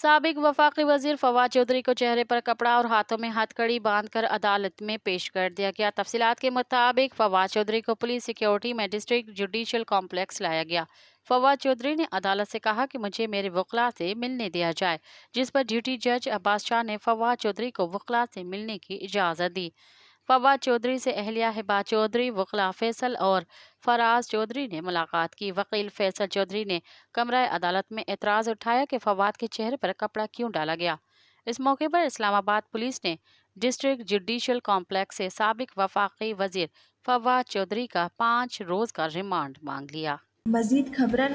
سابق وفاقی وزیر فواد چودھری کو چہرے پر کپڑا اور ہاتھوں میں ہتھکڑی باندھ کر عدالت میں پیش کر دیا گیا۔ تفصیلات کے مطابق فواد چودھری کو پولیس سیکیورٹی میں ڈسٹرکٹ جوڈیشل کمپلیکس لایا گیا۔ فواد چودھری نے عدالت سے کہا کہ مجھے میرے وکلاء سے ملنے دیا جائے، جس پر ڈیوٹی جج عباس شاہ نے فواد چودھری کو وکلاء سے ملنے کی اجازت دی۔ فواد چودھری سے اہلیہ ہبا چودھری، وکلاء فیصل اور فراز چودھری نے ملاقات کی۔ وکیل فیصل چودھری نے کمرہ عدالت میں اعتراض اٹھایا کہ فواد کے چہرے پر کپڑا کیوں ڈالا گیا۔ اس موقع پر اسلام آباد پولیس نے ڈسٹرکٹ جوڈیشل کمپلیکس سے سابق وفاقی وزیر فواد چودھری کا 5 روز کا ریمانڈ مانگ لیا۔ مزید خبرن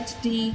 HD।